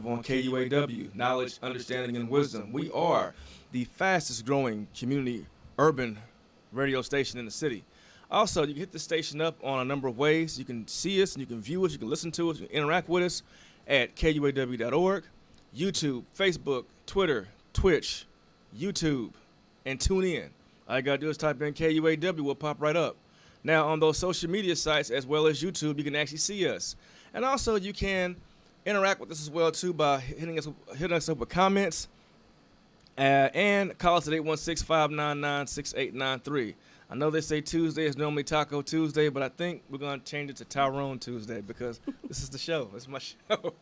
on KUAW, Knowledge, Understanding, and Wisdom. We are the fastest growing community urban radio station in the city. Also, you can hit the station up on a number of ways. You can see us and you can view us, you can listen to us, you can interact with us at KUAW.org, YouTube, Facebook, Twitter, Twitch, YouTube, and tune in. All you gotta do is type in KUAW, we'll pop right up. Now, on those social media sites as well as YouTube, you can actually see us. And also, you can interact with us as well, too, by hitting us up with comments. And call us at 816-599-6893. I know they say Tuesday is normally Taco Tuesday, but I think we're going to change it to Tyrone Tuesday because this is the show. This is my show.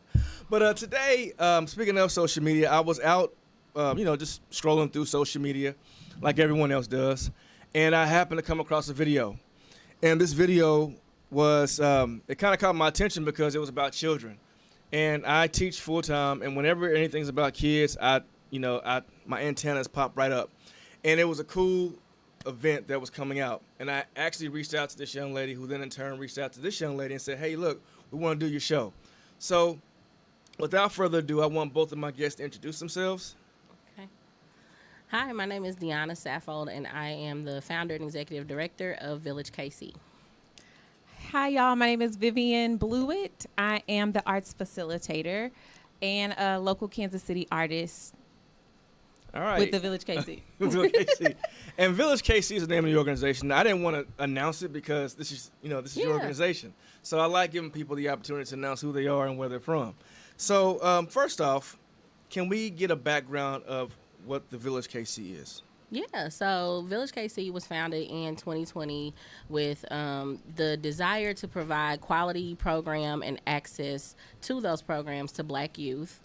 But today, speaking of social media, I was out, just scrolling through social media like everyone else does, and I happened to come across a video. And this video was, it kind of caught my attention because it was about children. And I teach full-time, and whenever anything's about kids, my antennas pop right up. And it was a cool event that was coming out. And I actually reached out to this young lady, who then in turn reached out to this young lady and said, hey, look, we want to do your show. So without further ado, I want both of my guests to introduce themselves. Okay. Hi, my name is Deanna Saffold, and I am the founder and executive director of Village KC. Hi, y'all. My name is Vivian Blewett. I am the arts facilitator and a local Kansas City artist. All right. With the Village KC. Village KC. And Village KC is the name of the organization. I didn't want to announce it because this is your organization. So I like giving people the opportunity to announce who they are and where they're from. So first off, can we get a background of what the Village KC is? Yeah, so Village KC was founded in 2020 with the desire to provide quality program and access to those programs to Black youth.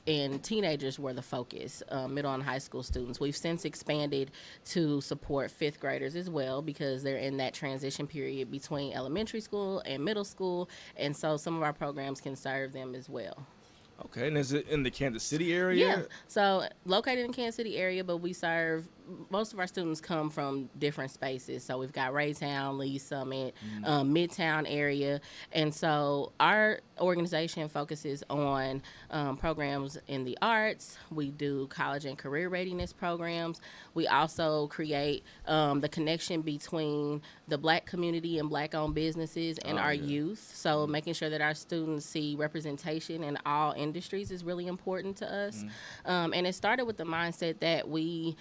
And teenagers were the focus, middle and high school students. We've since expanded to support fifth graders as well because they're in that transition period between elementary school and middle school, and so some of our programs can serve them as well. Okay, and is it in the Kansas City area? Yeah, so located in Kansas City area, but we serve, most of our students come from different spaces. So we've got Raytown, Lee Summit, Midtown area. And so our organization focuses on programs in the arts. We do college and career readiness programs. We also create the connection between the Black community and Black-owned businesses and our youth. So making sure that our students see representation in all industries is really important to us. And it started with the mindset that we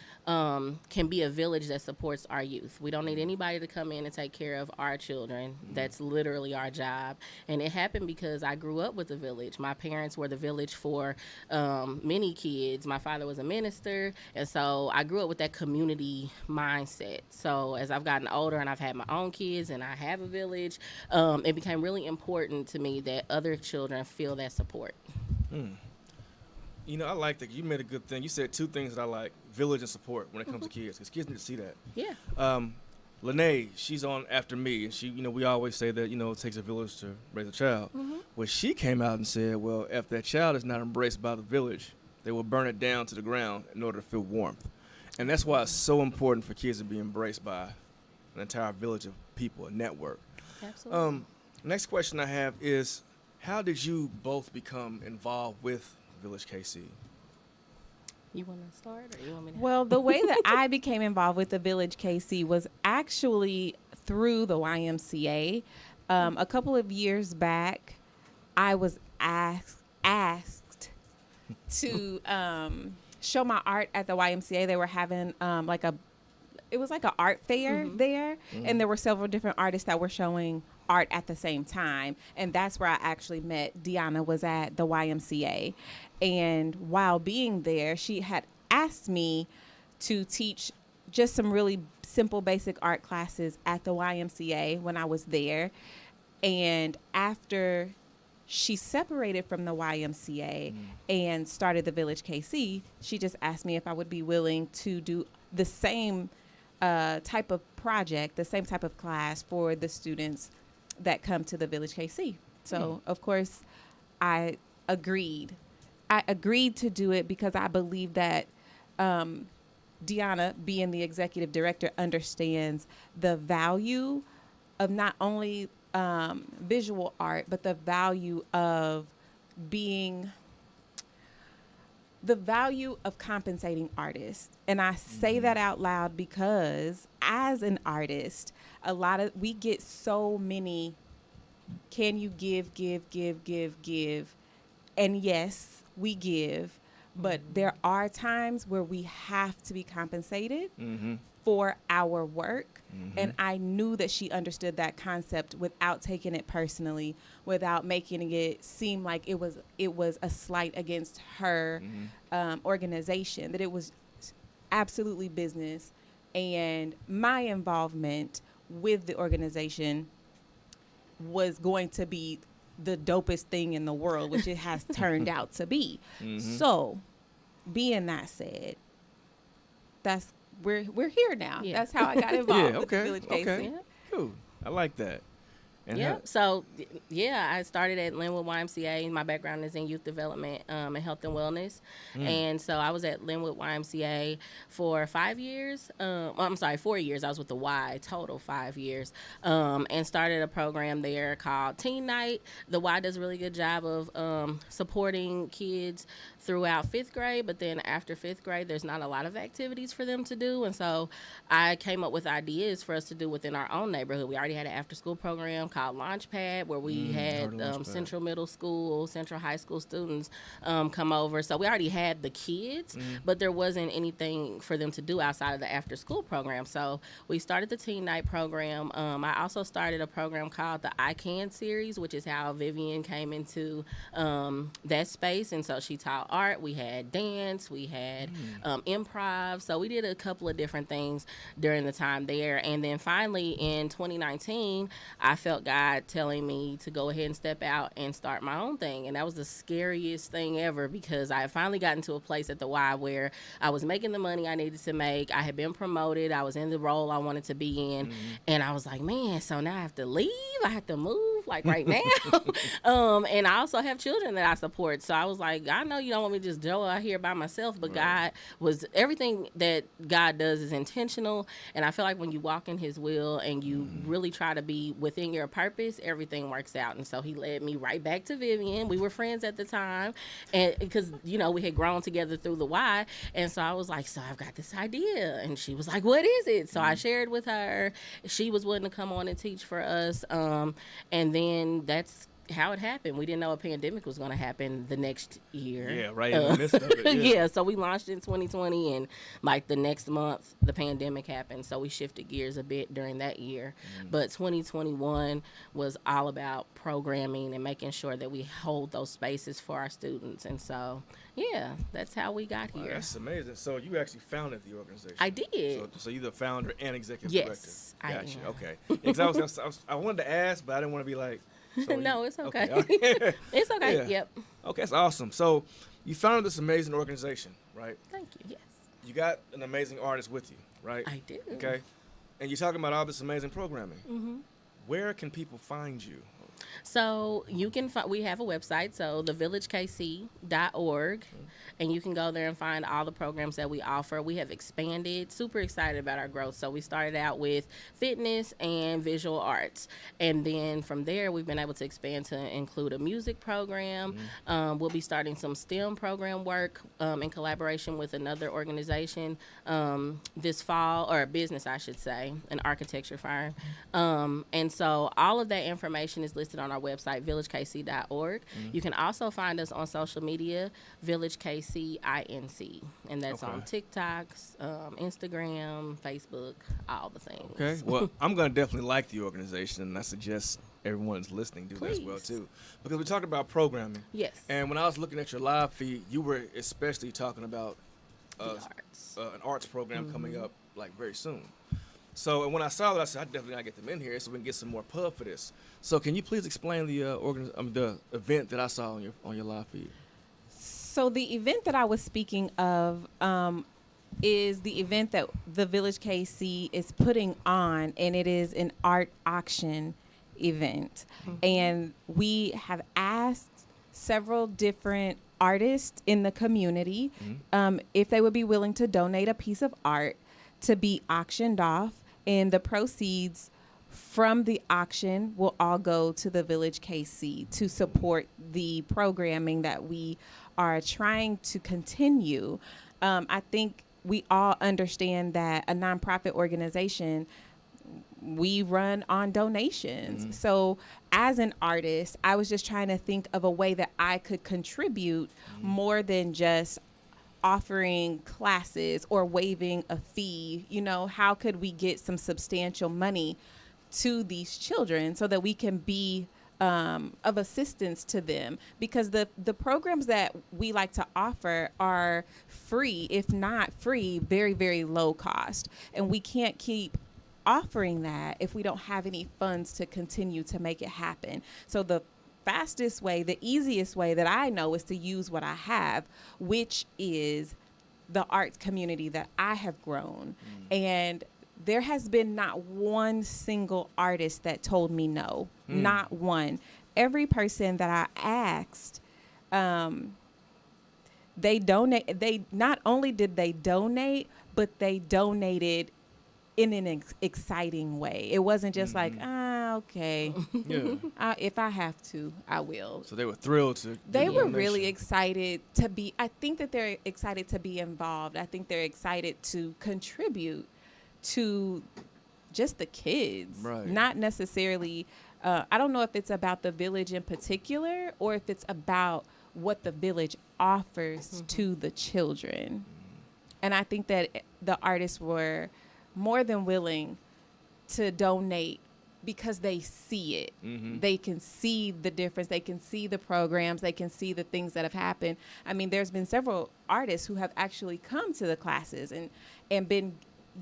can be a village that supports our youth. We don't need anybody to come in and take care of our children. That's literally our job. And it happened because I grew up with the village. My parents were the village for many kids. My father was a minister, and so I grew up with that community mindset. So as I've gotten older and I've had my own kids and I have a village, it became really important to me that other children feel that support. I like that. You made a good thing. You said two things that I like: village and support when it comes to kids, because kids need to see that. Yeah. Lene, she's on after me, and she, we always say that, it takes a village to raise a child. Well, she came out and said, well, if that child is not embraced by the village, they will burn it down to the ground in order to feel warmth. And that's why it's so important for kids to be embraced by an entire village of people, a network. Absolutely. Next question I have is, how did you both become involved with Village KC? You want to start, or you want me to? Well, the way that I became involved with the Village KC was actually through the YMCA. A couple of years back, I was asked to show my art at the YMCA. They were having it was like an art fair there, and there were several different artists that were showing art at the same time, and that's where I actually met Deanna. Was at the YMCA, and while being there, she had asked me to teach just some really simple basic art classes at the YMCA when I was there. And after she separated from the YMCA and started the Village KC, she just asked me if I would be willing to do the same type of project, the same type of class for the students that come to the Village KC. So, of course, I agreed. I agreed to do it because I believe that Deanna, being the executive director, understands the value of not only visual art, but the value of being the value of compensating artists. And I say that out loud because as an artist, we get so many, can you give? And yes, we give, but there are times where we have to be compensated for our work. And I knew that she understood that concept without taking it personally, without making it seem like it was a slight against her organization, that it was absolutely business. And my involvement with the organization was going to be the dopest thing in the world, which it has turned out to be. So, being that said, we're here now. Yeah. That's how I got involved with the Village KC. Okay. Cool. I like that. And Yeah. So, I started at Linwood YMCA. My background is in youth development and health and wellness. And so I was at Linwood YMCA for 5 years. 4 years. I was with the Y, total 5 years. And started a program there called Teen Night. The Y does a really good job of supporting kids throughout 5th grade. But then after 5th grade, there's not a lot of activities for them to do. And so I came up with ideas for us to do within our own neighborhood. We already had an after-school program called Launchpad, where we had Central Middle School, Central High School students come over. So we already had the kids, but there wasn't anything for them to do outside of the after-school program. So we started the Teen Night program. I also started a program called the I Can series, which is how Vivian came into that space. And so she taught art. We had dance. We had improv. So we did a couple of different things during the time there. And then finally in 2019, I felt God telling me to go ahead and step out and start my own thing. And that was the scariest thing ever, because I had finally gotten to a place at the Y where I was making the money I needed to make. I had been promoted. I was in the role I wanted to be in. And I was like, man, so now I have to leave. I have to move like right now. And I also have children that I support. So I was like, I know you don't want me to just go out here by myself, but God was, everything that God does is intentional. And I feel like when you walk in his will and you really try to be within your purpose, everything works out. And so he led me right back to Vivian. We were friends at the time, and because we had grown together through the Y. And so I was like, so I've got this idea. And she was like, what is it? So I shared with her. She was willing to come on and teach for us. And then that's how it happened. We didn't know a pandemic was going to happen the next year. Yeah, right in the midst of it. Yeah, so we launched in 2020, and like the next month, the pandemic happened. So we shifted gears a bit during that year. But 2021 was all about programming and making sure that we hold those spaces for our students. And so, yeah, that's how we got here. That's amazing. So you actually founded the organization. I did. So you're the founder and executive director. Yes, I Gotcha. am. Okay. Because I wanted to ask, but I didn't want to be like. So No, it's okay. Okay. It's okay. Yeah. Yep. Okay, that's awesome. So you founded this amazing organization, right? Thank you. Yes. You got an amazing artist with you, right? I do. Okay. And you're talking about all this amazing programming. Where can people find you? So you can we have a website, so thevillagekc.org, and you can go there and find all the programs that we offer. We have expanded, super excited about our growth. So we started out with fitness and visual arts, and then from there we've been able to expand to include a music program. We'll be starting some STEM program work in collaboration with another organization this fall, or a business I should say, an architecture firm. And so all of that information is listed on our website, villagekc.org. You can also find us on social media, villagekcinc, and that's on TikToks, Instagram, Facebook, all the things. Okay. Well, I'm going to definitely like the organization, and I suggest everyone that's listening do that as well, too. Because we talked about programming. Yes. And when I was looking at your live feed, you were especially talking about arts. An arts program coming up, like, very soon. So, and when I saw that, I said, I definitely got to get them in here so we can get some more pub for this. So, can you please explain the event that I saw on your live feed? So, the event that I was speaking of is the event that the Village KC is putting on, and it is an art auction event. And we have asked several different artists in the community if they would be willing to donate a piece of art to be auctioned off, and the proceeds from the auction will all go to the Village KC to support the programming that we are trying to continue. I think we all understand that a nonprofit organization, we run on donations. So as an artist, I was just trying to think of a way that I could contribute more than just offering classes or waiving a fee. You know, how could we get some substantial money to these children so that we can be of assistance to them? Because the programs that we like to offer are free, if not free, very, very low cost. And we can't keep offering that if we don't have any funds to continue to make it happen. So the fastest way, the easiest way that I know is to use what I have, which is the arts community that I have grown. And there has been not one single artist that told me no, not one. Every person that I asked, they donate. They not only did they donate, but they donated in an exciting way. It wasn't just like, okay, if I have to, I will. So they were thrilled to. They were really excited to be. I think that they're excited to be involved. I think they're excited to contribute to just the kids, right? Not necessarily. I don't know if it's about the village in particular or if it's about what the village offers to the children. And I think that the artists were more than willing to donate because they see it. They can see the difference. They can see the programs. They can see the things that have happened. I mean, there's been several artists who have actually come to the classes and been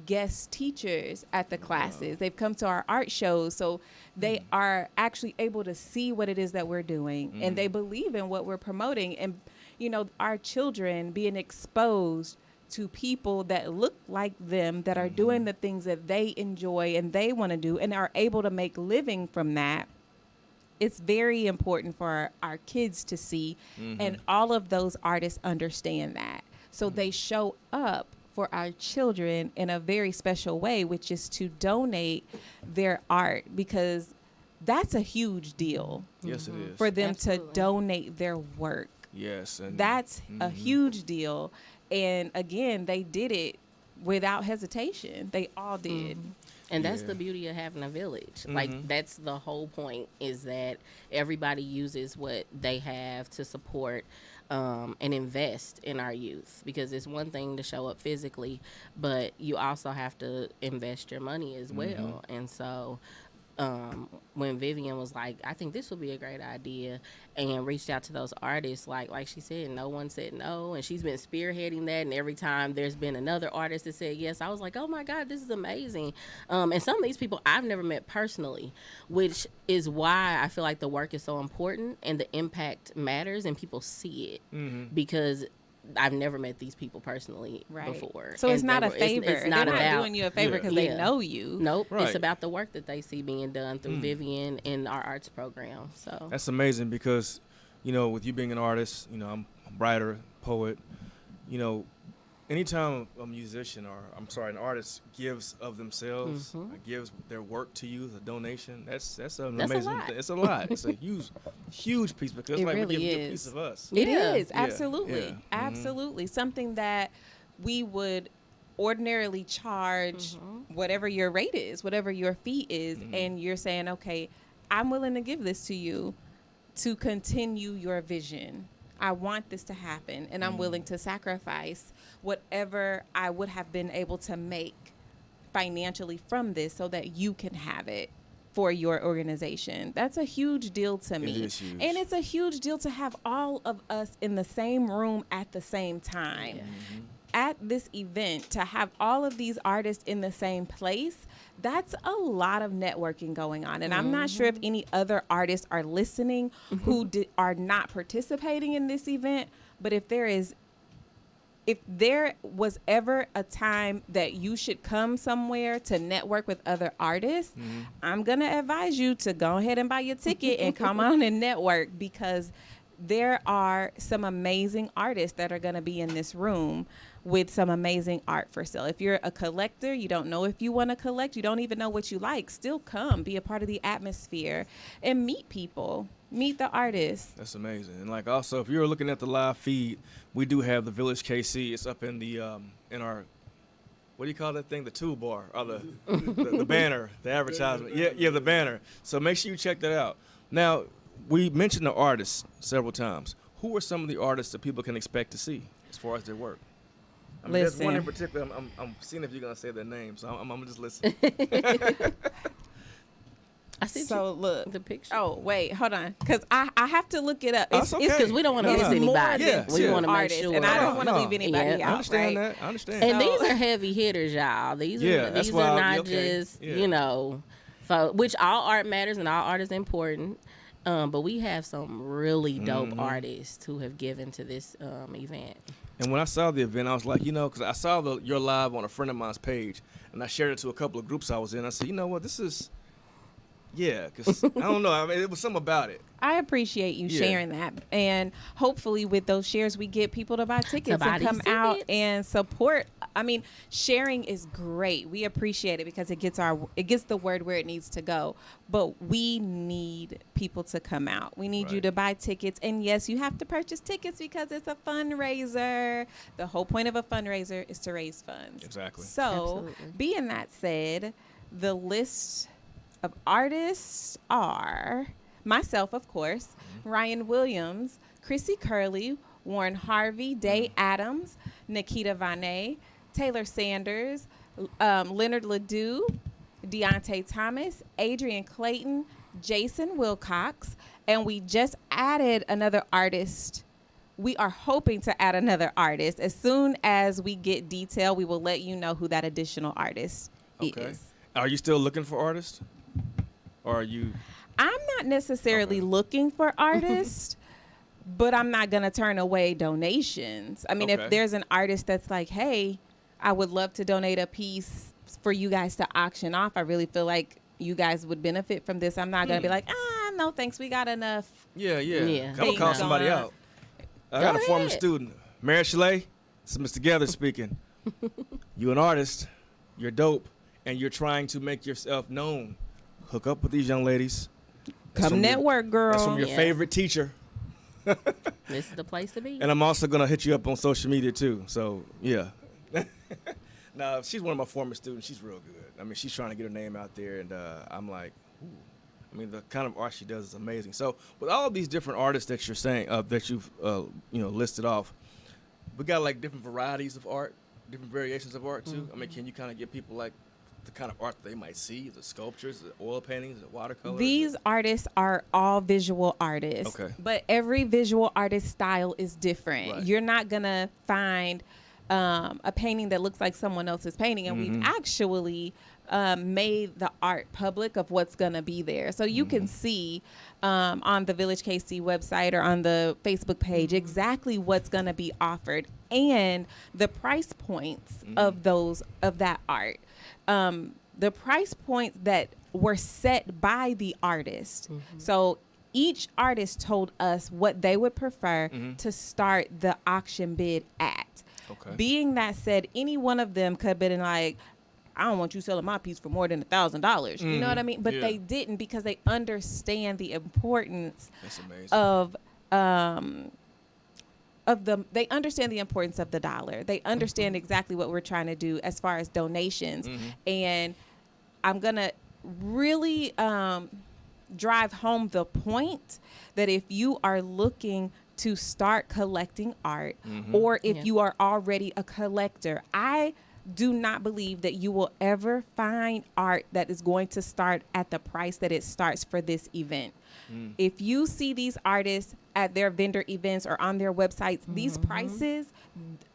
guest teachers at the classes. They've come to our art shows, so they are actually able to see what it is that we're doing, and they believe in what we're promoting. And, you know, our children being exposed to people that look like them, that are doing the things that they enjoy and they want to do and are able to make living from that. It's very important for our kids to see, and all of those artists understand that. So they show up for our children in a very special way, which is to donate their art, because that's a huge deal. Yes, it is. For them Absolutely. to donate their work. Yes. And That's a huge deal. And again, they did it without hesitation. They all did. And that's the beauty of having a village. Like, that's the whole point, is that everybody uses what they have to support and invest in our youth. Because it's one thing to show up physically, but you also have to invest your money as well. And so when Vivian was like, I think this would be a great idea, and reached out to those artists, like she said, no one said no, and she's been spearheading that, and every time there's been another artist that said yes, I was like, oh my God, this is amazing. And some of these people I've never met personally, which is why I feel like the work is so important and the impact matters and people see it, because I've never met these people personally before. So it's And not they a were- favor. It's not They're about not doing you a favor because they know you. Nope. Right. It's about the work that they see being done through Vivian and our arts program. So that's amazing because, you know, with you being an artist, you know, I'm a writer, poet, you know, anytime a musician an artist gives of themselves, gives their work to you as a donation, that's an That's a amazing lot. thing. It's a lot. It's a huge piece, because It like really we're giving a is. piece of us. It Yeah. is, Yeah. absolutely. Yeah. Absolutely. Something that we would ordinarily charge whatever your rate is, whatever your fee is, and you're saying, okay, I'm willing to give this to you to continue your vision. I want this to happen, and I'm willing to sacrifice whatever I would have been able to make financially from this so that you can have it for your organization. That's a huge deal to me. is huge. And it's a huge deal to have all of us in the same room at the same time. At this event, to have all of these artists in the same place, that's a lot of networking going on. And I'm not sure if any other artists are listening who are not participating in this event, but if there was ever a time that you should come somewhere to network with other artists, I'm going to advise you to go ahead and buy your ticket and come on and network, because there are some amazing artists that are going to be in this room with some amazing art for sale. If you're a collector, you don't know if you want to collect, you don't even know what you like, still come, be a part of the atmosphere and meet people, meet the artists. That's amazing. And like also, if you're looking at the live feed, we do have the Village KC. It's up in the in our, what do you call that thing? The toolbar or the banner, the advertisement. Yeah, the banner. So make sure you check that out. Now, we mentioned the artists several times. Who are some of the artists that people can expect to see as far as their work? I mean, there's one in particular. I'm seeing if you're gonna say their name, so I'm just listening. I see. So look, the picture. Oh wait, hold on, because I have to look it up. That's okay. It's because we don't want to No, miss no. anybody. Yeah, We yeah. want to make artists, sure. and I don't want to No. leave anybody Yeah. out. I understand right? that. I understand. And So- these are heavy hitters, y'all. These Yeah, are that's these why are I'll be not okay. just Yeah. for which all art matters and all art is important. But we have some really dope artists who have given to this event. And when I saw the event, I was like, because I saw your live on a friend of mine's page, and I shared it to a couple of groups I was in. I said, you know what, this is, because I don't know. I mean, it was something about it. I appreciate you Yeah. sharing that, and hopefully with those shares we get people to buy tickets buy and come these out tickets. and support. I mean, sharing is great. We appreciate it because it gets the word where it needs to go. But we need people to come out. We need you Right. to buy tickets, and yes, you have to purchase tickets because it's a fundraiser. The whole point of a fundraiser is to raise funds. Exactly. So, Absolutely. being that said, the list of artists are myself, of course, Ryan Williams, Chrissy Curley, Warren Harvey, Day Adams, Nikita Vanay, Taylor Sanders, Leonard Ledoux, Deontay Thomas, Adrian Clayton, Jason Wilcox, and we just added another artist. We are hoping to add another artist. As soon as we get detail, we will let you know who that additional artist Okay. is. Are you still looking for artists? Or are you? I'm not necessarily Okay. looking for artists, but I'm not going to turn away donations. I mean, Okay. if there's an artist that's like, hey, I would love to donate a piece for you guys to auction off. I really feel like you guys would benefit from this. I'm not going to be like, no, thanks. We got enough. Yeah. Yeah. I'm going to Thank call you. somebody out. I got a Go former ahead. student, Mary Chalet. This is Mr. Gethers speaking. You an artist. You're dope. And you're trying to make yourself known. Hook up with these young ladies. That's Come from your- network, girl. That's from your Yeah. favorite teacher. This is the place to be. And I'm also going to hit you up on social media, too. So, yeah. Now, she's one of my former students. She's real good. I mean, she's trying to get her name out there. And I'm like, ooh. I mean, the kind of art she does is amazing. So, with all of these different artists that you're saying, that you've, listed off, we got, like, different varieties of art, different variations of art, too. I mean, can you kind of give people, like, the kind of art that they might see, the sculptures, the oil paintings, the watercolors? These artists are all visual artists. Okay. But every visual artist style is different. Right. You're not going to find a painting that looks like someone else's painting. And we've actually made the art public of what's going to be there. So you can see on the Village KC website or on the Facebook page exactly what's going to be offered and the price points of that art. The price points that were set by the artist. So each artist told us what they would prefer to start the auction bid at. Okay. Being that said, any one of them could have been like, I don't want you selling my piece for more than $1,000. You know what I mean? But Yeah. they didn't because they understand the importance That's amazing. they understand the importance of the dollar. They understand exactly what we're trying to do as far as donations. And I'm going to really drive home the point that if you are looking to start collecting art or if Yeah. you are already a collector, I do not believe that you will ever find art that is going to start at the price that it starts for this event. If you see these artists at their vendor events or on their websites, these prices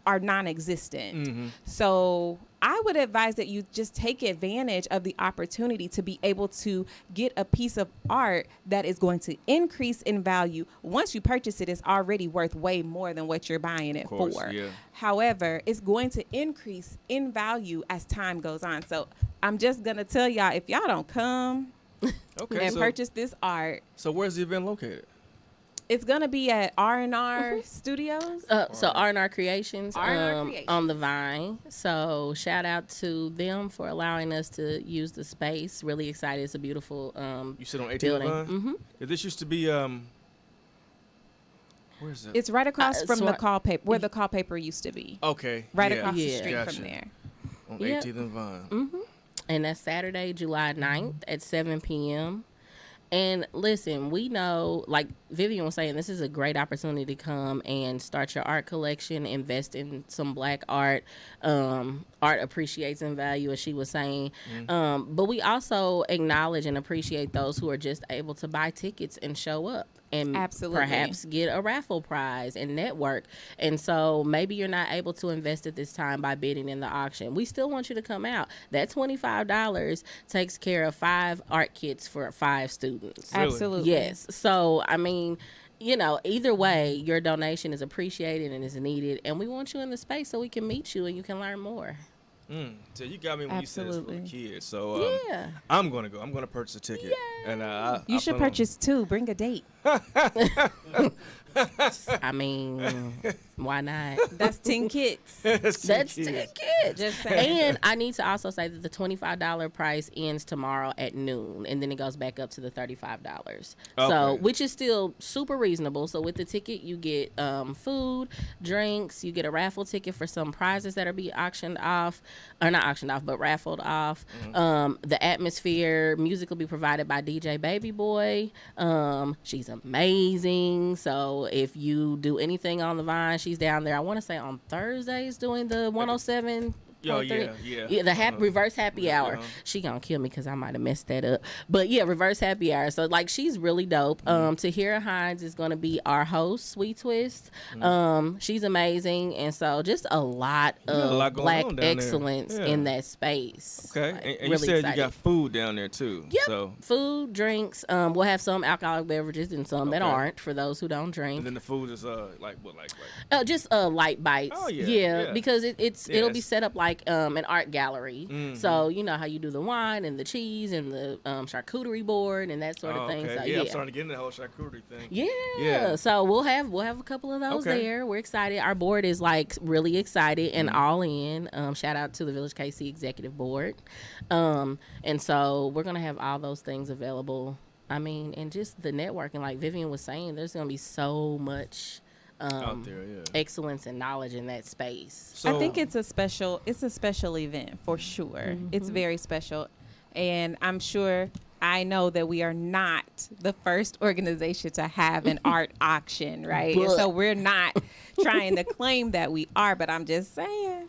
are non-existent. So I would advise that you just take advantage of the opportunity to be able to get a piece of art that is going to increase in value. Once you purchase it, it's already worth way more than what you're buying it course, for. yeah. However, it's going to increase in value as time goes on. So I'm just going to tell y'all, if y'all don't come Okay. and purchase this art, So where's the event located? It's gonna be at R&R Studios. So R&R Creations, R&R Creations. on the Vine. So shout out to them for allowing us to use the space. Really excited. It's a beautiful You sit on 18th building. Vine? Mm-hmm. This used to be where is it? It's right across from so the call paper, where the call paper used to be. Okay. Right yeah. across the Yeah. street Gotcha. from there. On Yep. 18th and Vine. Mm-hmm. And that's Saturday, July 9th at 7 p.m. And listen, we know, like Vivian was saying, this is a great opportunity to come and start your art collection, invest in some Black art. Art appreciates in value, as she was saying. But we also acknowledge and appreciate those who are just able to buy tickets and show up. And Absolutely. perhaps get a raffle prize and network. And so maybe you're not able to invest at this time by bidding in the auction. We still want you to come out. That $25 takes care of 5 art kits for 5 students. Really? Absolutely. Yes. So, I mean, you know, either way, your donation is appreciated and is needed. And we want you in the space so we can meet you and you can learn more. So you got me when Absolutely. you said it's for the kids. So Yeah. I'm gonna go. I'm gonna purchase a ticket. And You should purchase 2. Bring a date. I mean, why not? That's 10 kits. That's 10 kids. Just saying. And I need to also say that the $25 price ends tomorrow at noon, and then it goes back up to the $35. So, Okay. which is still super reasonable. So with the ticket, you get food, drinks, you get a raffle ticket for some prizes that are be auctioned off, or not auctioned off, but raffled off. The atmosphere, music will be provided by DJ Baby Boy. She's amazing. So if you do anything on the Vine, she's down there. I want to say on Thursdays doing the 107. Oh, yeah. The reverse happy hour. Uh-huh. She gonna kill me because I might have messed that up. But yeah, reverse happy hour. So like she's really dope. Tahira Hines is gonna be our host, Sweet Twist. She's amazing, and so just a lot got a of lot going Black on down there. excellence Yeah. in that space. Okay. Like, And you really said excited. you got food down there too. Yep. So Food, drinks. We'll have some alcoholic beverages and some that Okay. aren't for those who don't drink. and then the food is like what like Just light bites. Oh, yeah. Because it'll be Yes. set up like an art gallery. Mhm. So you know how you do the wine and the cheese and the charcuterie board and that sort of thing. Okay. So I'm starting to get into the whole charcuterie thing. Yeah. Yeah. So we'll have a couple of those Okay. there. We're excited. Our board is like really excited and all in. Shout out to the Village KC Executive Board. And so we're gonna have all those things available. I mean, and just the networking, like Vivian was saying, there's gonna be so much Out there, yeah. excellence and knowledge in that space. So I think it's a special event for sure. It's very special. And I'm sure I know that we are not the first organization to have an art auction, right? And so we're not trying to claim that we are, but I'm just saying,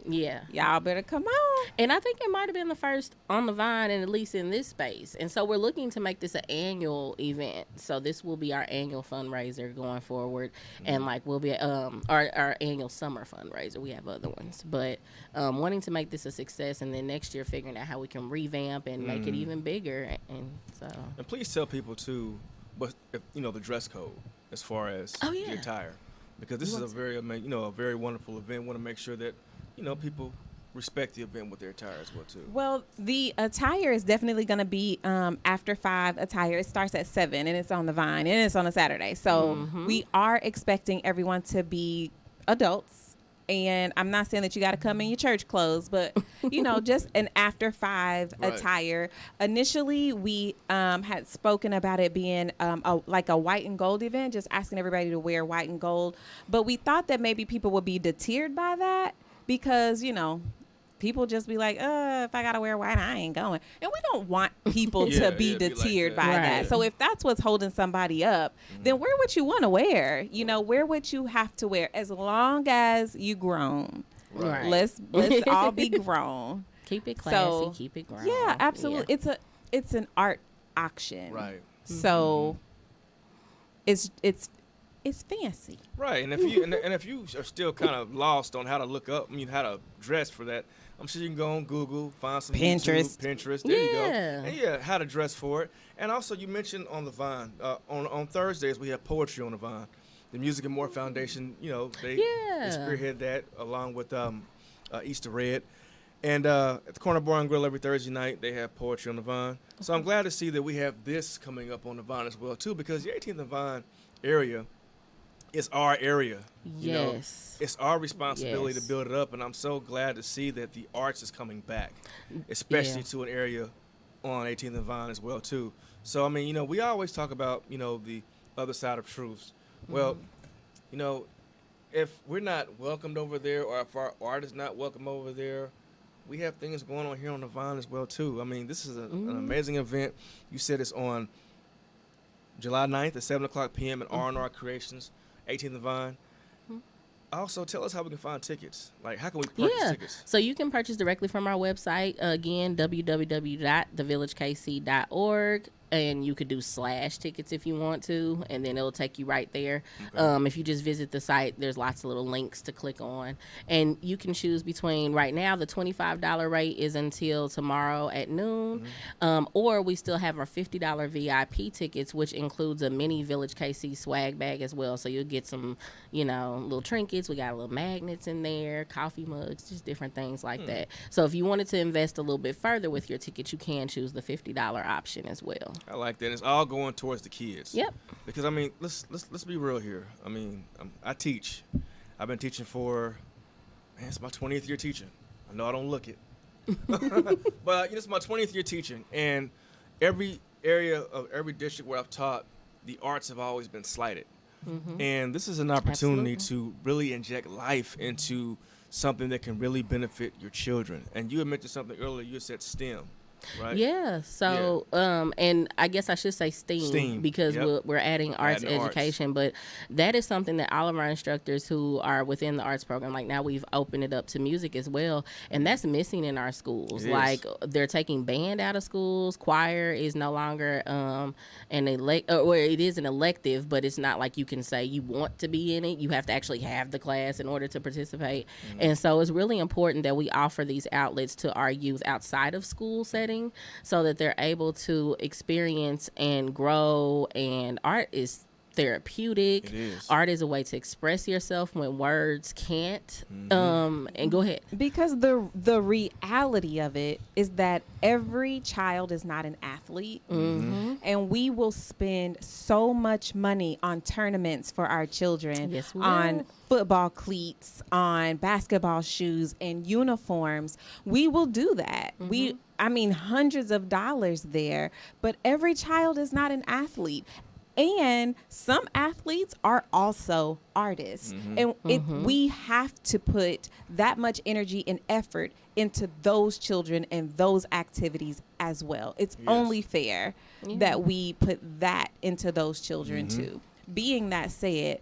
Yeah. y'all better come on. And I think it might have been the first on the Vine, and at least in this space. And so we're looking to make this an annual event. So this will be our annual fundraiser going forward, and like we'll be our annual summer fundraiser. We have other ones, but wanting to make this a success, and then next year figuring out how we can revamp and make it even bigger. And so And please tell people too, but the dress code as far as Oh, yeah. the attire, because this is a very a very wonderful event. Want to make sure that people respect the event with their attire as well too. Well, the attire is definitely going to be after 5 attire. It starts at 7 and it's on the Vine and it's on a Saturday. So we are expecting everyone to be adults. And I'm not saying that you got to come in your church clothes, but just an after 5 Right. attire. Initially, we had spoken about it being like a white and gold event, just asking everybody to wear white and gold. But we thought that maybe people would be deterred by that because people just be like, if I gotta wear white, I ain't going. And we don't want people Yeah, to be yeah, be like deterred that. by Right. that. So if that's what's holding somebody up, then wear what you want to wear. Wear what you have to wear as long as you grown. Right. Let's all be grown. keep it classy, So, keep it grown. Yeah, absolutely. It's an art auction. Right. So it's fancy. Right, and if you are still kind of lost on how to how to dress for that, I'm sure you can go on Google, find some Pinterest. Pinterest. There you go. Yeah. And how to dress for it. And also, you mentioned on the Vine, on Thursdays we have poetry on the Vine. The Music and More Foundation, they Yeah. spearhead that along with Easter Red. And at the Corner Bar and Grill every Thursday night, they have poetry on the Vine. So I'm glad to see that we have this coming up on the Vine as well, too, because the 18th and Vine area is our area. You know, Yes. it's our responsibility Yes. to build it up, and I'm so glad to see that the arts is coming back, especially Yeah. to an area on 18th and Vine as well, too. So, I mean, you know, we always talk about, you know, the other side of truths. Well, you know, if we're not welcomed over there or if our art is not welcome over there, we have things going on here on the Vine as well, too. I mean, this is an amazing event. You said it's on July 9th at 7 o'clock p.m. at R&R Creations, 18th and Vine. Also, tell us how we can find tickets. Like, how can we purchase tickets? So you can purchase directly from our website. Again, www.thevillagekc.org. And you could do /tickets if you want to, and then it'll take you right there. Okay. If you just visit the site, there's lots of little links to click on. And you can choose between, right now, the $25 rate is until tomorrow at noon. Or we still have our $50 VIP tickets, which includes a mini Village KC swag bag as well. So you'll get some, you know, little trinkets. We got little magnets in there, coffee mugs, just different things like that. So if you wanted to invest a little bit further with your ticket, you can choose the $50 option as well. I like that. And it's all going towards the kids. Yep. Because I mean, let's be real here. I mean, I teach. I've been teaching for, man, it's my 20th year teaching. I know I don't look it, but you know, it's my 20th year teaching, and every area of every district where I've taught, the arts have always been slighted. And this is an opportunity to really inject life into something that can really benefit your children. And you had mentioned something earlier. You said STEM. Right? Yeah. So, and I guess I should say STEAM, because Yep. we're adding arts education. But that is something that all of our instructors who are within the arts program, like now we've opened it up to music as well, and that's missing in our schools. It Like is. they're taking band out of schools. Choir is no longer or it is an elective, but it's not like you can say you want to be in it. You have to actually have the class in order to participate. And so it's really important that we offer these outlets to our youth outside of school settings, so that they're able to experience and grow. And art is therapeutic. It is. Art is a way to express yourself when words can't. And go ahead. Because the reality of it is that every child is not an athlete, and we will spend so much money on tournaments for our children, Yes, we on will. football cleats, on basketball shoes and uniforms. We will do that. I mean, hundreds of dollars there, but every child is not an athlete. And some athletes are also artists. And we have to put that much energy and effort into those children and those activities as well. It's only fair that we put that into those children too. Being that said,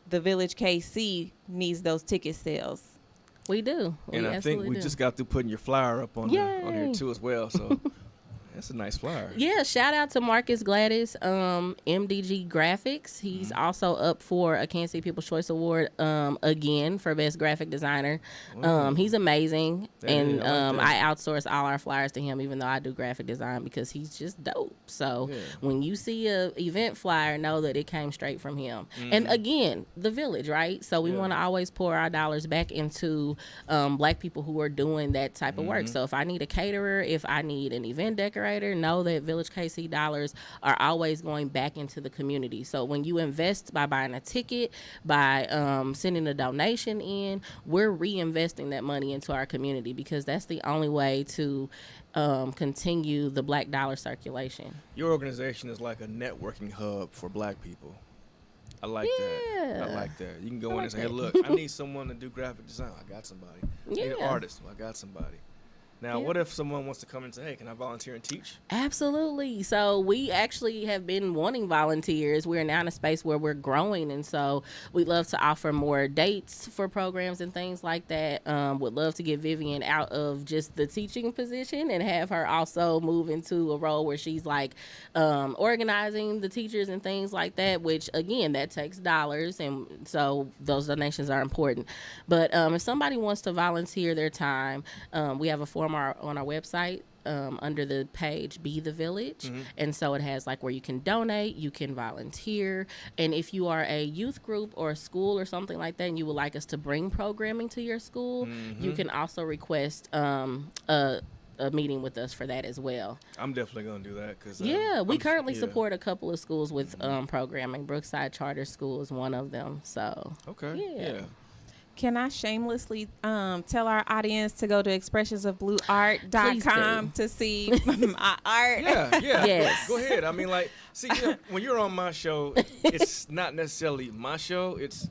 the Village KC needs those ticket sales. We do. We And I think absolutely we do. just got through putting your flyer up on here Yay. too as well. So that's a nice flyer. Yeah, shout out to Marcus Gladys, MDG Graphics. He's also up for a Kansas City People's Choice Award again for Best Graphic Designer. He's amazing, and I outsource all our flyers to him, even though I do graphic design, because he's just dope. So when you see a event flyer, know that it came straight from him. And again, the Village, right? So we want to always pour our dollars back into Black people who are doing that type of work. So if I need a caterer, if I need an event decorator, know that Village KC dollars are always going back into the community. So when you invest by buying a ticket, by sending a donation in, we're reinvesting that money into our community, because that's the only way to continue the Black dollar circulation. Your organization is like a networking hub for Black people. I like that. I like that. You can go in and say, hey, look, I need someone to do graphic design. I got somebody. I need an artist. I got somebody. Now, what if someone wants to come and say, hey, can I volunteer and teach? Absolutely. So we actually have been wanting volunteers. We're now in a space where we're growing, and so we'd love to offer more dates for programs and things like that. Would love to get Vivian out of just the teaching position and have her also move into a role where she's like organizing the teachers and things like that, which again, that takes dollars, and so those donations are important. But if somebody wants to volunteer their time, we have a form on our website. under the page Be the Village. And so it has like where you can donate, you can volunteer. And if you are a youth group or a school or something like that and you would like us to bring programming to your school, you can also request a meeting with us for that as well. I'm definitely gonna do that because we currently support a couple of schools with programming. Brookside Charter School is one of them. So yeah. Can I shamelessly tell our audience to go to expressionsofblueart.com to see my art? Yeah. Yes. Go ahead. I mean, like, see, when you're on my show, it's not necessarily my show; it's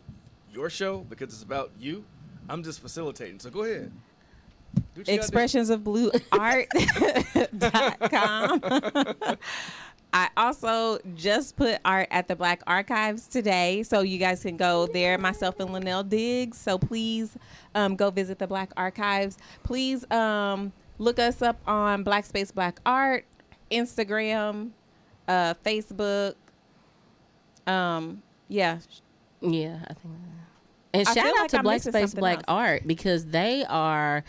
your show because it's about you. I'm just facilitating. So go ahead. Expressionsofblueart.com. I also just put art at the Black Archives today, so you guys can go there, myself and Linnell Diggs. So please go visit the Black Archives. Please look us up on Black Space Black Art, Instagram, Facebook. Yeah, I think. And I shout feel out like to I'm Black missing Space something Black else. Art because they are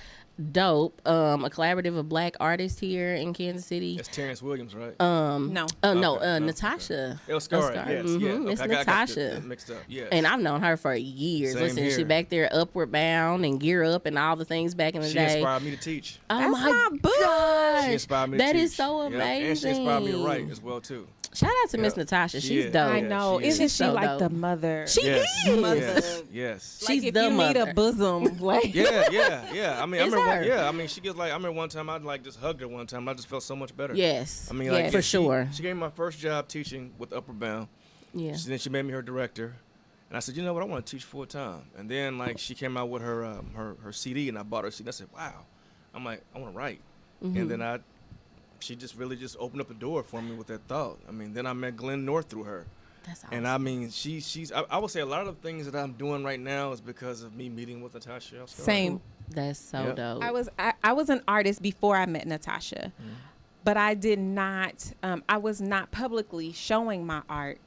dope. A collaborative of Black artists here in Kansas City. That's Terrence Williams, right? No. Natasha. El Scar, yes, yeah. Miss Okay, I got Natasha. that mixed up, yes. And I've known her for years. Same Listen, she here. back there upward bound and gear up and all the things back in the She day. inspired me to teach. Oh That's my my book. gosh. She inspired me to That teach. is so Yep, amazing. and she inspired me to write as well, too. Shout out to Miss Yep. Natasha. She She's is. dope. I Yeah, know. she is. Isn't She's she so like dope. the mother? She Yes, is. yes, yes. Like She's if the you need a mother. bosom, like Yeah. I mean, I It's remember. her. I mean, she gets like. I remember one time I like just hugged her one time. I just felt so much better. Yes. I mean, Yes. like For she- sure. She gave me my first job teaching with Upward Bound. Yeah. Then she made me her director, and I said, you know what, I want to teach full time. And then like she came out with her CD, and I bought her CD. I said, wow. I'm like, I want to write. And then she just really just opened up the door for me with that thought. I mean, then I met Glenn North through her. That's awesome. And I mean, she's. I would say a lot of the things that I'm doing right now is because of me meeting with Natasha. El Scar. same. That's so Yep. dope. I was an artist before I met Natasha, but I did not. I was not publicly showing my art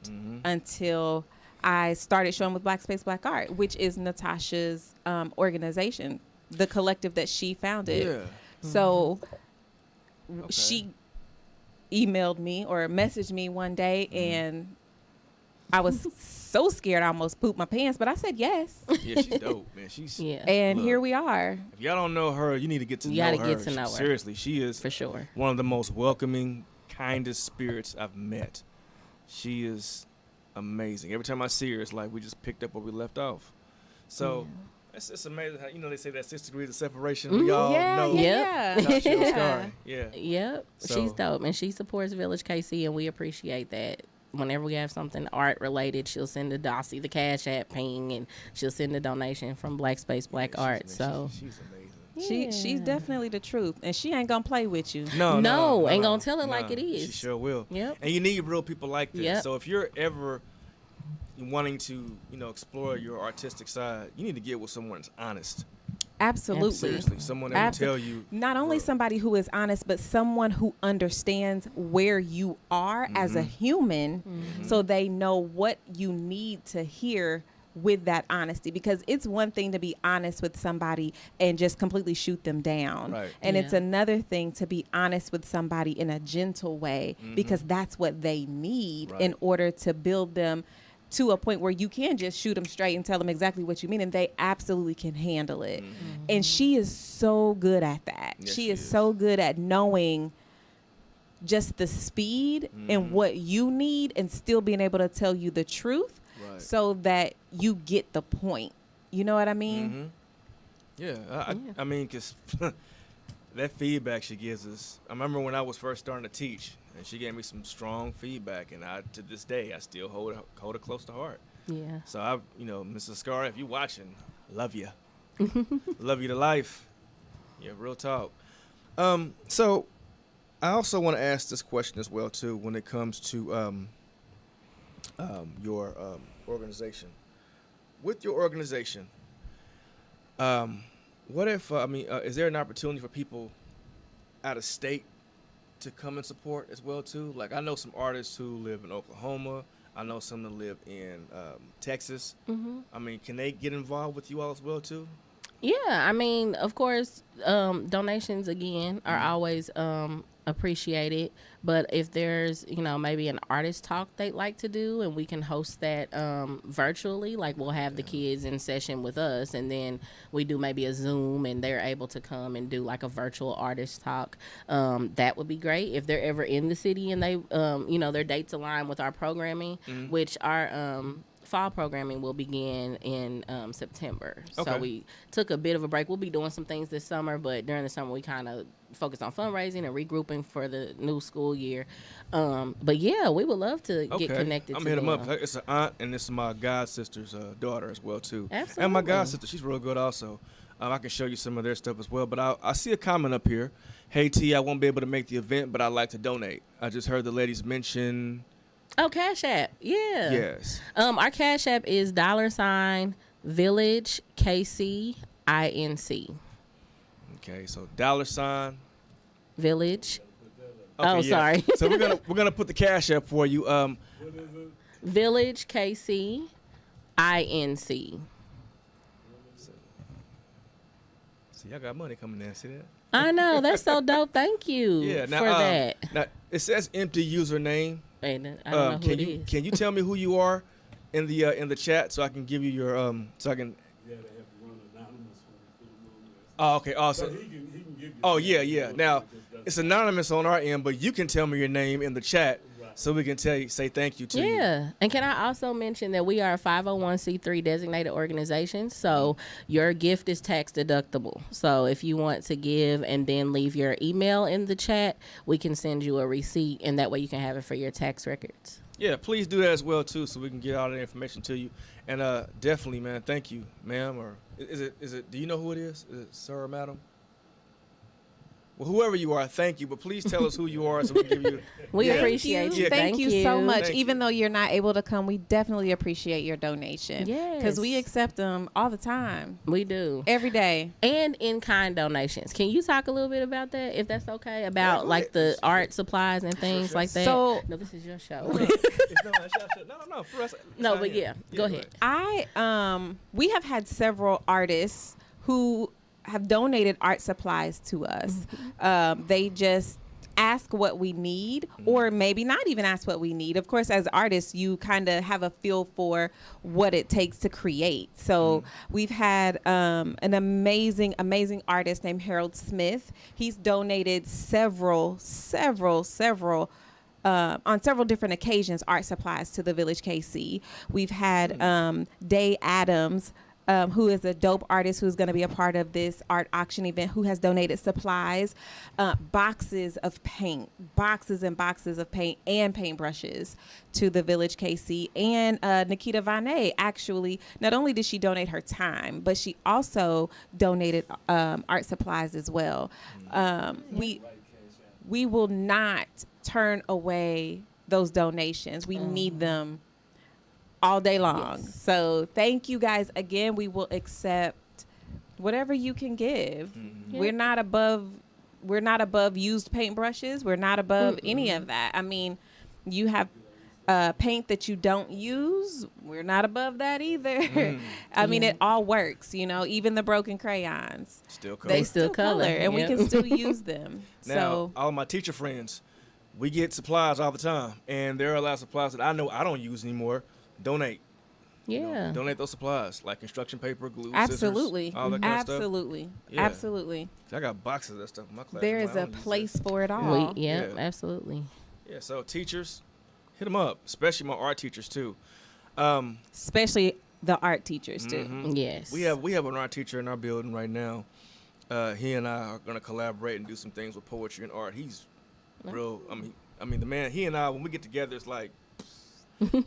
until I started showing with Black Space Black Art, which is Natasha's organization, the collective that she founded. Yeah. So she emailed me or messaged me one day, and I was so scared I almost pooped my pants, but I said yes. Yeah, she's dope, man. She's. Yeah. And Look. here we are. If y'all don't know her, you need to get to You know gotta her. get to know her. Seriously, she is For sure. one of the most welcoming, kindest spirits I've met. She is amazing. Every time I see her, it's like we just picked up where we left off. So it's amazing how, they say that 6 degrees of separation. We all know. Yeah. Natasha El Yeah. Scar. Yeah. Yep. So- She's dope. And she supports Village KC, and we appreciate that. Whenever we have something art related, she'll send a Dossie the Cash App ping, and she'll send a donation from Black Space Black Art. So she's amazing. She's definitely the truth, and she ain't gonna play with you. No, ain't gonna tell it like it is. She sure will. Yep. And you need real people like this. Yep. So if you're ever wanting to, explore your artistic side, you need to get with someone that's honest. Absolutely. Seriously, someone that will tell you. Not only real. somebody who is honest, but someone who understands where you are as a human, so they know what you need to hear with that honesty. Because it's one thing to be honest with somebody and just completely shoot them down. Right. And it's Yeah. another thing to be honest with somebody in a gentle way, because that's what they need Right. in order to build them to a point where you can just shoot them straight and tell them exactly what you mean, and they absolutely can handle it. And she is so good at that. Yes, she she is is. so good at knowing just the speed and what you need, and still being able to tell you the truth, Right. so that you get the point. You know what I mean? Mm-hmm. Yeah, I mean, because that feedback she gives us. I remember when I was first starting to teach, and she gave me some strong feedback, and to this day, I still hold it close to heart. yeah. So Mrs. Scar, if you're watching, love you, love you to life. Yeah, real talk. So I also want to ask this question as well too, when it comes to your organization. With your organization, what if is there an opportunity for people out of state to come and support as well too? Like, I know some artists who live in Oklahoma. I know some that live in Texas. I mean, can they get involved with you all as well too? Yeah, I mean, of course, donations again are always appreciated. But if there's, maybe an artist talk they'd like to do, and we can host that virtually, like we'll have the kids in session with us, and then we do maybe a Zoom, and they're able to come and do like a virtual artist talk. That would be great if they're ever in the city and they, their dates align with our programming, which our fall programming will begin in September. Okay. So we took a bit of a break. We'll be doing some things this summer, but during the summer we kind of focused on fundraising and regrouping for the new school year. But yeah, we would love to get connected. I'm to hit them them. up. It's an aunt, and this is my god sister's daughter as well too. Absolutely. And my god sister, she's real good also. I can show you some of their stuff as well. But I see a comment up here. Hey T, I won't be able to make the event, but I'd like to donate. I just heard the ladies mention. Oh, Cash App. Yeah. Yes. Our Cash App is $Village KC Okay, so $. Village. Okay, Sorry. So we're gonna put the Cash App for you. Village KC. See, y'all got money coming in. See that? I know, that's so dope. Thank you Yeah. Now, for that. now it says empty username. Wait, I don't know who it is. Can you tell me who you are in the chat so I can give you your so I can. Yeah, they have to run anonymous when we put them on there. Oh, okay. Awesome. He can give you. Oh yeah. Now it's anonymous on our end, but you can tell me your name in the chat so we can say thank you to you. Yeah. And can I also mention that we are a 501c3 designated organization, so your gift is tax deductible. So if you want to give and then leave your email in the chat, we can send you a receipt, and that way you can have it for your tax records. Yeah, please do that as well too, so we can get all that information to you. And definitely, man, thank you, ma'am. Or is it? Do you know who it is? Is it sir or madam? Well, whoever you are, thank you. But please tell us who you are so we can give you. We Yeah. appreciate you. Yeah. Thank you so much. Thank Even you. though you're not able to come, we definitely appreciate your donation. Because we Yes. accept them all the time, We do. every day. And in-kind donations. Can you talk a little bit about that, if that's okay? About go like ahead. the art supplies and things sure. like that? So- No, this is your show. No, for us. No, but yeah, go ahead. We have had several artists who have donated art supplies to us. They just ask what we need, or maybe not even ask what we need. Of course, as artists, you kind of have a feel for what it takes to create. So we've had an amazing artist named Harold Smith. He's donated several on several different occasions art supplies to the Village KC. We've had Day Adams, who is a dope artist who's going to be a part of this art auction event, who has donated supplies, boxes of paint, boxes and boxes of paint and paintbrushes to the Village KC. And Nikita Vane, actually, not only did she donate her time, but she also donated art supplies as well. We will not turn away those donations. We need them all day long. Yes. So thank you guys again. We will accept whatever you can give. Yeah. We're not above used paintbrushes. We're not above any of that. I mean, you have paint that you don't use. We're not above that either. I mean, it all works, even the broken crayons. Still cool. They still still color, color, and we yep. can still use them. Now, So all my teacher friends, we get supplies all the time, and there are a lot of supplies that I know I don't use anymore. Donate. Yeah. Donate those supplies like construction paper, glue, absolutely, scissors, all that kind of stuff. absolutely, Yeah. absolutely. I got boxes of that stuff in my class. There I'm is like, I a don't use place this. for it all. Yeah, Yeah. absolutely. Yeah, so teachers, hit them up, especially my art teachers too. Especially the art teachers too. Yes. We have an art teacher in our building right now. He and I are going to collaborate and do some things with poetry and art. He's real. I mean, the man. He and I, when we get together, it's like.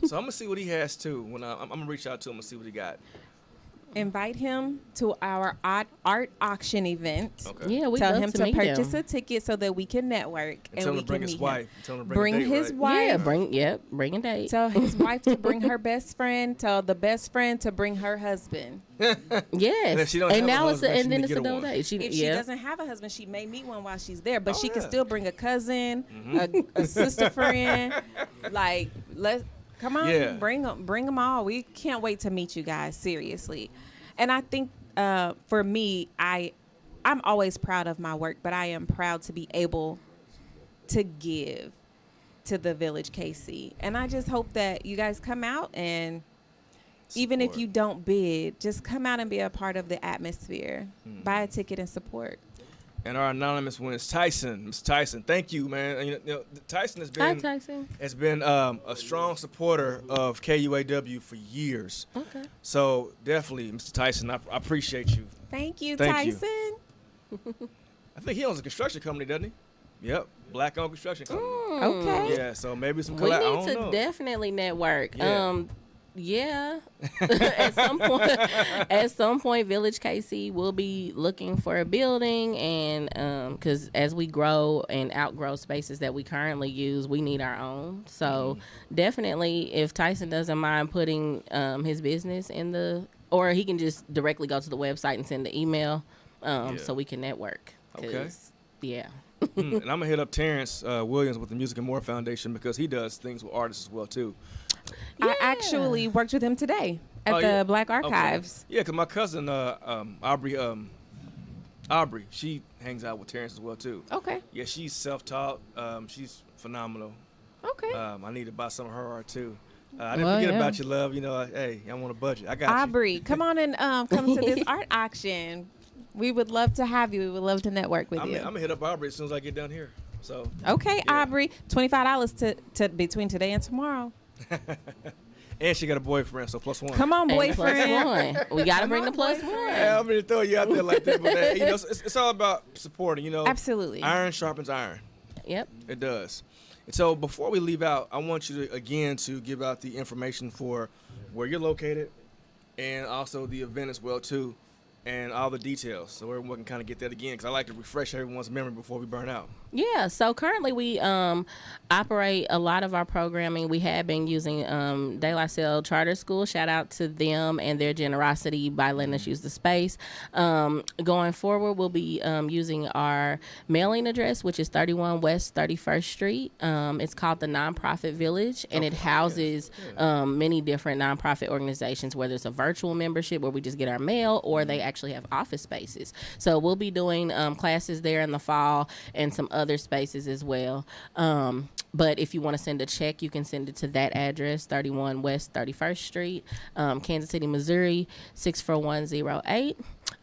So I'm gonna see what he has too. When I'm gonna reach out to him and see what he got. Invite him to our art auction event. Okay. Yeah, we Tell love him to to meet purchase them. a ticket so that we can network And and tell him we to bring can his meet wife. him. Tell him to Bring a date, his right? wife. Yeah, bring a date. Tell his wife to bring her best friend. Tell the best friend to bring her husband. Yes. And if she don't have a now husband, she and then need it's to a get a one. donate. If she doesn't have a husband, she may meet one while she's there, but Oh, she can yeah. still bring a cousin, a sister friend. Like, come on, Yeah. bring them all. We can't wait to meet you guys, seriously. And I think for me, I'm always proud of my work, but I am proud to be able to give to the Village KC. And I just hope that you guys come out and even if Support. you don't bid, just come out and be a part of the atmosphere. Buy a ticket and support. And our anonymous one is Tyson. Mr. Tyson, thank you, man. And, Tyson has Hi, been Tyson. a strong supporter of KUAW for years. Okay. So definitely, Mr. Tyson, I appreciate you. Thank you, Thank you. Tyson. I think he owns a construction company, doesn't he? Yep, black-owned construction company. Okay. Yeah, so maybe some We collab. I need don't to know. definitely network. Yeah. Yeah. at some point, Village KC will be looking for a building, and because as we grow and outgrow spaces that we currently use, we need our own. So definitely, if Tyson doesn't mind putting his business in or he can just directly go to the website and send the email, so we can network. Okay. Yeah. And I'm gonna hit up Terrence Williams with the Music and More Foundation because he does things with artists as well too. I Yeah. actually worked with him today at Oh, the yeah. Black Okay. Archives. Yeah, because my cousin Aubrey, she hangs out with Terrence as well too. Okay. Yeah, she's self-taught. She's phenomenal. Okay. I need to buy some of her art too. I didn't Well, forget yeah. about you, love. Hey, I'm on a budget. I got you. Aubrey, come on and come to this art auction. We would love to have you. We would love to network with I'm you. gonna hit up Aubrey as soon as I get down here. So. Okay, Yeah. Aubrey, $25 to between today and tomorrow. And she got a boyfriend, so +1. Come on, And plus boyfriend. one. We got to bring the plus one. Yeah, I'm gonna throw you out there like that, but it's all about supporting. Absolutely. Iron sharpens iron. Yep. It does. And so before we leave out, I want you to give out the information for where you're located, and also the event as well too, and all the details, so everyone can kind of get that again, because I like to refresh everyone's memory before we burn out. Yeah, so currently we operate a lot of our programming. We have been using De La Salle Charter School. Shout out to them and their generosity by letting us use the space. Going forward, we'll be using our mailing address, which is 31 West 31st Street. It's called the Nonprofit Village, and it houses many different nonprofit organizations, whether it's a virtual membership where we just get our mail, or they actually have office spaces. So we'll be doing classes there in the fall and some other spaces as well. But if you want to send a check, you can send it to that address, 31 West 31st Street, Kansas City, Missouri, 64108.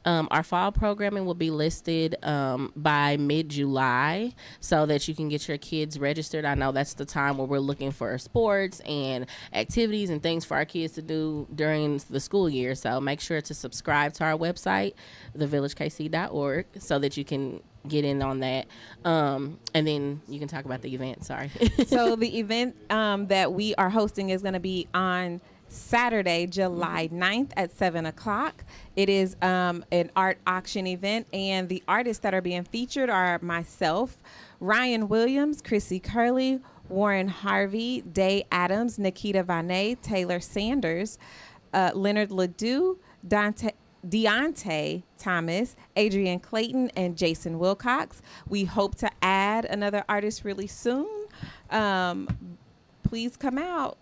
Our fall programming will be listed by mid-July so that you can get your kids registered. I know that's the time where we're looking for sports and activities and things for our kids to do during the school year. So make sure to subscribe to our website, thevillagekc.org, so that you can get in on that. And then you can talk about the event. Sorry. So the event that we are hosting is going to be on Saturday, July 9th at 7 o'clock. It is an art auction event, and the artists that are being featured are myself, Ryan Williams, Chrissy Curley, Warren Harvey, Day Adams, Nikita Vanay, Taylor Sanders, Leonard Ledoux, Deontay Thomas, Adrian Clayton, and Jason Wilcox. We hope to add another artist really soon. Please come out.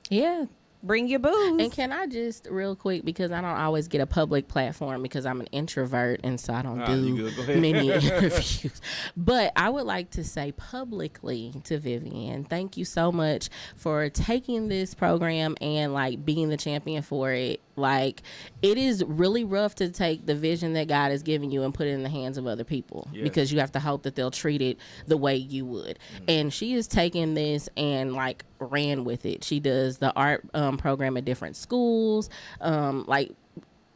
Yeah. Bring your booze. And can I just real quick, because I don't always get a public platform because I'm an introvert and so I don't you do good. Go ahead. many interviews. But I would like to say publicly to Vivian, thank you so much for taking this program and like being the champion for it. Like, it is really rough to take the vision that God has given you and put it in the hands of other people, Yes. because you have to hope that they'll treat it the way you would. And she is taking this and like ran with it. She does the art program at different schools, like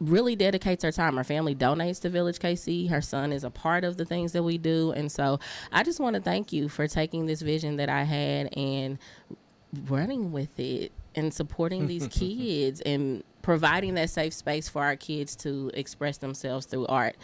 really dedicates her time. Her family donates to Village KC. Her son is a part of the things that we do. And so I just want to thank you for taking this vision that I had and running with it and supporting these kids and providing that safe space for our kids to express themselves through art,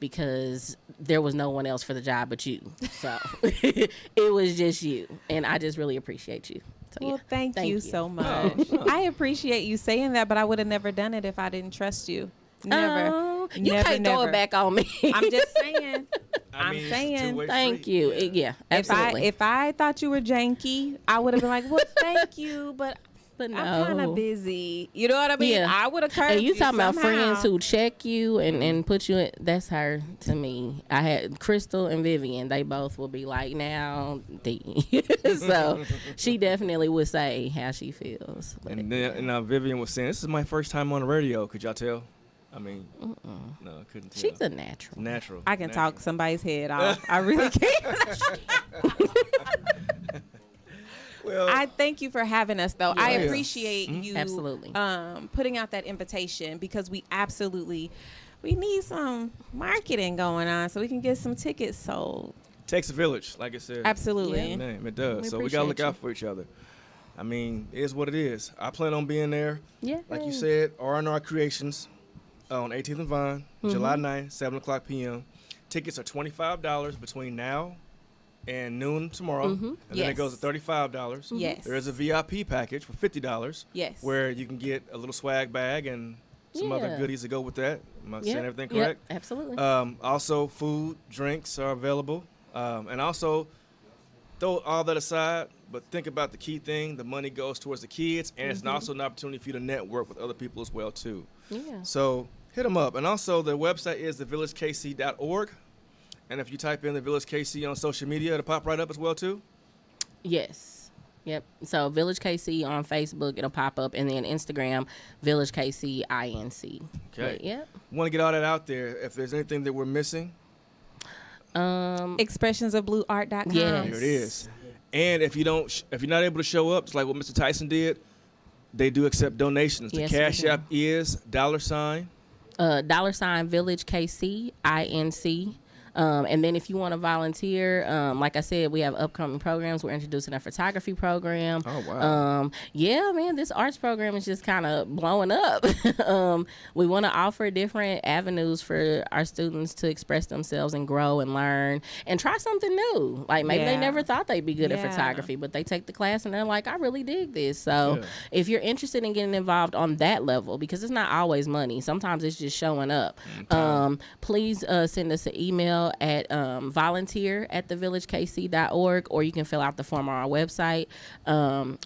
because there was no one else for the job but you. So it was just you. And I just really appreciate you. So, Well, yeah. thank you so much. I appreciate you saying that, but I would have never done it if I didn't trust you. Never. Oh, you Never, can't throw never. it back on me. I'm just saying. I I'm mean, it's a saying two-way Thank street. you. Yeah, absolutely. If I thought you were janky, I would have been like, well, thank you, but But no. I'm kind of busy. You know what I mean? Yeah. I would have curved And you talking about somehow. friends who check you and put you in, that's her to me. I had Crystal and Vivian. They both will be like, now, so she definitely would say how she feels. But And then Vivian was saying, "This is my first time on the radio." Could y'all tell? I mean, no, I couldn't tell. she's a natural. Natural. I can Natural. talk somebody's head off. I really can. Well, I thank you for having us, though. I Yeah. appreciate you Absolutely. putting out that invitation because we need some marketing going on so we can get some tickets sold. takes a village, like I said. Absolutely. Yeah, name it does. We So we gotta look appreciate out for each other. I mean, it is what it is. I plan on being there. Yeah. Like you said, R&R Creations on 18th and Vine, July 9th, 7 o'clock p.m. Tickets are $25 between now and noon tomorrow. And then it goes to $35. Yes. There is a VIP package for $50 Yes. where you can get a little swag bag and some other Yeah. goodies to go with that. Am I saying everything Yep, correct? absolutely. Also, food, drinks are available. And also, throw all that aside, but think about the key thing. The money goes towards the kids, and it's also an opportunity for you to network with other people as well, too. Yeah. So hit them up. And also, the website is thevillagekc.org. And if you type in the Village KC on social media, it'll pop right up as well, too. Yes. Yep. So Village KC on Facebook, it'll pop up, and then Instagram, Village KC INC. Okay. But, yep. Want to get all that out there. If there's anything that we're missing, Expressionsofblueart.com. Yes. here it is. And if you're not able to show up, it's like what Mr. Tyson did. They do accept donations. Yes, the we Cash do. App is $. $Village KC INC. And then if you want to volunteer, like I said, we have upcoming programs. We're introducing a photography program. Oh, wow. Yeah, man, this arts program is just kind of blowing up. We want to offer different avenues for our students to express themselves and grow and learn and try something new. Like maybe they Yeah. never thought they'd be good at Yeah. photography, but they take the class and they're like, I really dig this. So Yeah. if you're interested in getting involved on that level, because it's not always money, sometimes it's just showing up. Please send us an email at volunteer@thevillagekc.org, or you can fill out the form on our website.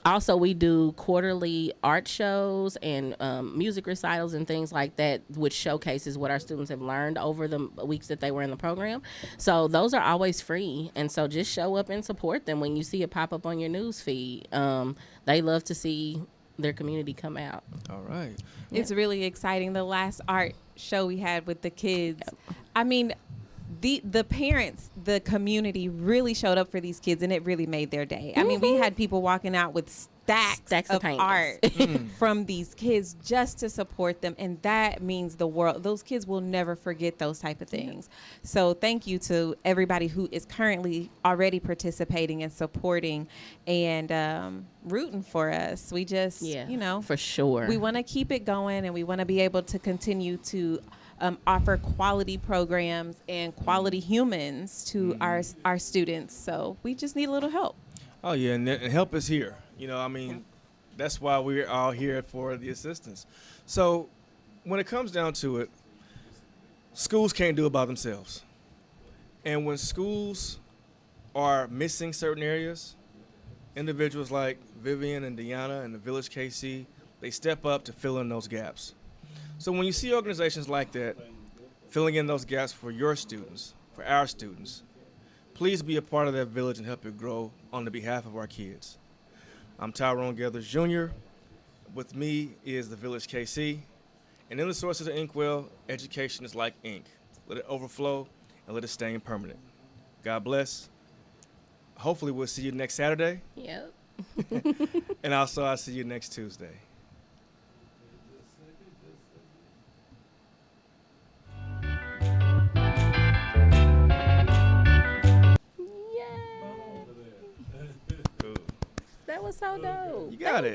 Also, we do quarterly art shows and music recitals and things like that, which showcases what our students have learned over the weeks that they were in the program. So those are always free, and so just show up and support them when you see it pop up on your news feed. They love to see their community come out. All right. It's really exciting. The last art show we had with the kids, I mean, the parents, the community really showed up for these kids, and it really made their day. I mean, we had people walking out with stacks of of paintings. art from these kids just to support them, and that means the world. Those kids will never forget those type of things. So thank you to everybody who is currently already participating and supporting and rooting for us. We just, for sure. we want to keep it going, and we want to be able to continue to offer quality programs and quality humans to our students. So we just need a little help. Oh, yeah, and help is here. I mean, that's why we're all here for the assistance. So when it comes down to it, schools can't do it by themselves. And when schools are missing certain areas, individuals like Vivian and Deanna and the Village KC, they step up to fill in those gaps. So when you see organizations like that filling in those gaps for your students, for our students, please be a part of that village and help it grow on the behalf of our kids. I'm Tyrone Gethers Jr. With me is the Village KC. And in the sources of Inkwell, education is like ink. Let it overflow and let it stay permanent. God bless. Hopefully we'll see you next Saturday. Yep. And also I'll see you next Tuesday. That was so dope. You got it.